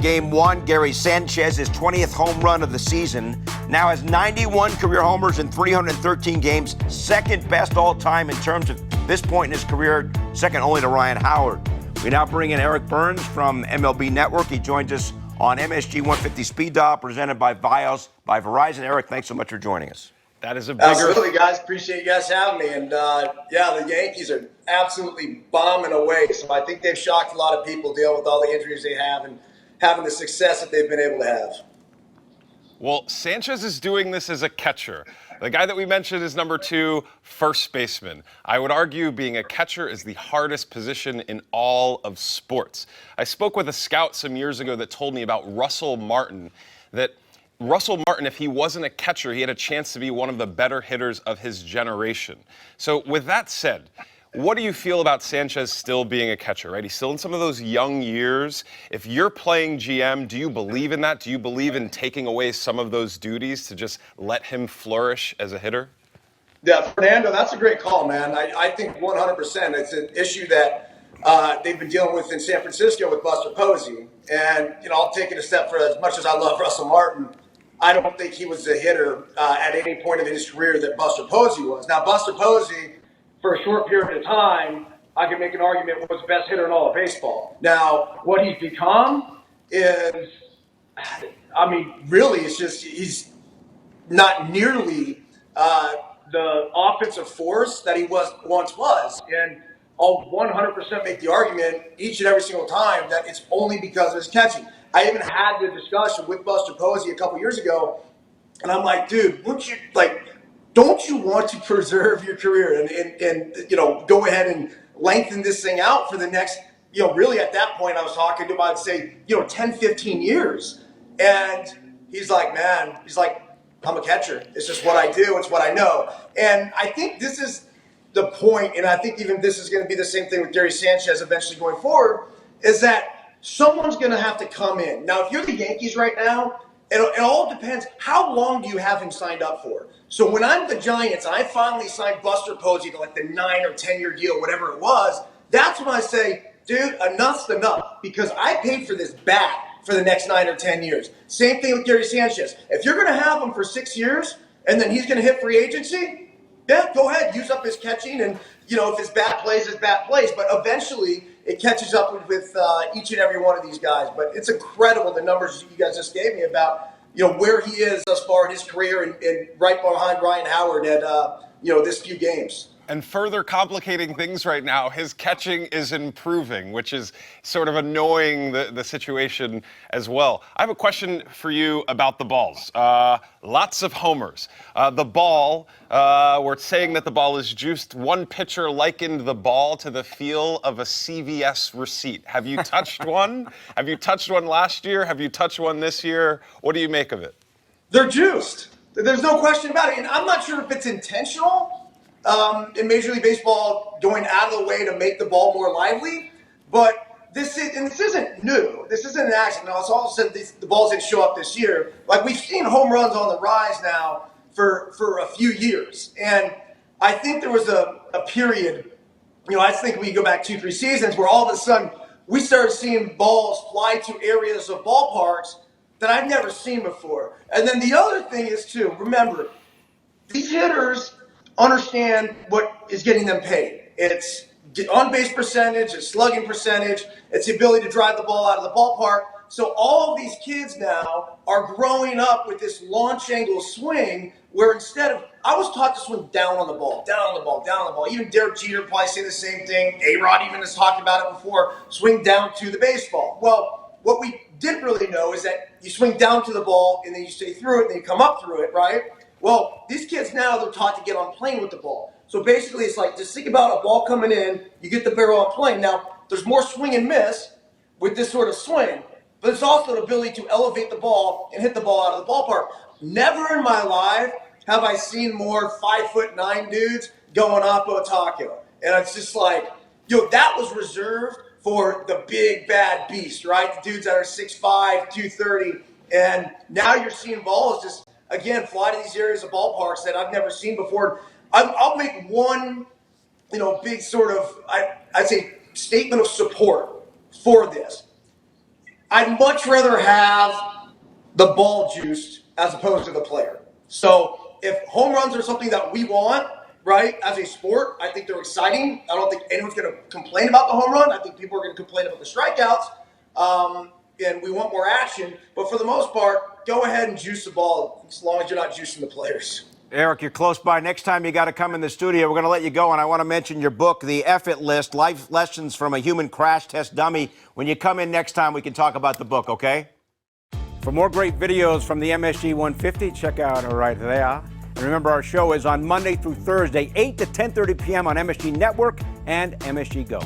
Game 1, Gary Sanchez, his 20th home run of the season, now has 91 career homers in 313 games, second best all time in terms of this point in his career, second only to Ryan Howard. We now bring in Eric Byrnes from MLB Network. He joins us on MSG 150 Speed Dial, presented by Vios by Verizon. Eric, thanks so much for joining us. That is a bigger... Absolutely, guys. Appreciate you guys having me. And, the Yankees are absolutely bombing away. So I think they've shocked a lot of people dealing with all the injuries they have and having the success that they've been able to have. Well, Sanchez is doing this as a catcher. The guy that we mentioned is number 2, first baseman. I would argue being a catcher is the hardest position in all of sports. I spoke with a scout some years ago that told me about Russell Martin, that Russell Martin, if he wasn't a catcher, he had a chance to be one of the better hitters of his generation. So with that said, what do you feel about Sanchez still being a catcher, right? He's still in some of those young years. If you're playing GM, do you believe in that? Do you believe in taking away some of those duties to just let him flourish as a hitter? Yeah, Fernando, that's a great call, man. I think 100%. It's an issue that they've been dealing with in San Francisco with Buster Posey. And, I'll take it a step further. As much as I love Russell Martin, I don't think he was the hitter at any point in his career that Buster Posey was. Now, Buster Posey, for a short period of time, I can make an argument was the best hitter in all of baseball. Now, what he's become is, really, it's just he's not nearly the offensive force that he once was. And I'll 100% make the argument each and every single time that it's only because of his catching. I even had the discussion with Buster Posey a couple years ago, and I'm like, dude, don't you want to preserve your career and go ahead and lengthen this thing out for the next, really at that point I was talking to him, I'd say, 10, 15 years. And he's like, I'm a catcher. It's just what I do. It's what I know. And I think this is the point, and I think even this is going to be the same thing with Gary Sanchez eventually going forward, is that someone's going to have to come in. Now, if you're the Yankees right now, it all depends. How long do you have him signed up for? So when I'm the Giants and I finally signed Buster Posey to like the 9 or 10-year deal, whatever it was, that's when I say, dude, enough's enough, because I paid for this bat for the next 9 or 10 years. Same thing with Gary Sanchez. If you're going to have him for 6 years and then he's going to hit free agency, yeah, go ahead, use up his catching, and if his bat plays, his bat plays. But eventually, it catches up with each and every one of these guys. But it's incredible the numbers you guys just gave me about where he is thus far in his career, and right behind Ryan Howard at this few games. And further complicating things right now, his catching is improving, which is sort of annoying the situation as well. I have a question for you about the balls. Lots of homers. The ball, we're saying that the ball is juiced. One pitcher likened the ball to the feel of a CVS receipt. Have you touched one? Have you touched one last year? Have you touched one this year? What do you make of it? They're juiced. There's no question about it. And I'm not sure if it's intentional. In Major League Baseball, going out of the way to make the ball more lively, but this isn't new. This isn't an accident. Now, it's all said the balls didn't show up this year. Like, we've seen home runs on the rise now for a few years, and I think there was a period. I think we go back 2-3 seasons where all of a sudden we started seeing balls fly to areas of ballparks that I've never seen before. And then the other thing is too. Remember, these hitters understand what is getting them paid. It's on-base percentage, it's slugging percentage, it's the ability to drive the ball out of the ballpark. So all of these kids now are growing up with this launch angle swing where instead of, I was taught to swing down on the ball, down on the ball, down on the ball. Even Derek Jeter probably say the same thing. A-Rod even has talked about it before, swing down to the baseball. Well, what we didn't really know is that you swing down to the ball and then you stay through it and then you come up through it, right? Well, these kids now, they're taught to get on plane with the ball. So basically, it's like, just think about a ball coming in, you get the barrel on plane. Now, there's more swing and miss with this sort of swing, but it's also the ability to elevate the ball and hit the ball out of the ballpark. Never in my life have I seen more 5'9" dudes going oppo taco. And it's just like, that was reserved for the big, bad beast, right? The dudes that are 6'5", 230. And now you're seeing balls just, again, fly to these areas of ballparks that I've never seen before. I'll make one, big sort of, I'd say, statement of support for this. I'd much rather have the ball juiced as opposed to the player. So if home runs are something that we want, right, as a sport, I think they're exciting. I don't think anyone's going to complain about the home run. I think people are going to complain about the strikeouts. And we want more action. But for the most part, go ahead and juice the ball as long as you're not juicing the players. Eric, you're close by. Next time you got to come in the studio. We're going to let you go, and I want to mention your book, The F-It List, Life Lessons from a Human Crash Test Dummy. When you come in next time, we can talk about the book, okay? For more great videos from the MSG 150, check out right there. And remember, our show is on Monday through Thursday, 8 to 10:30 p.m. on MSG Network and MSG Go.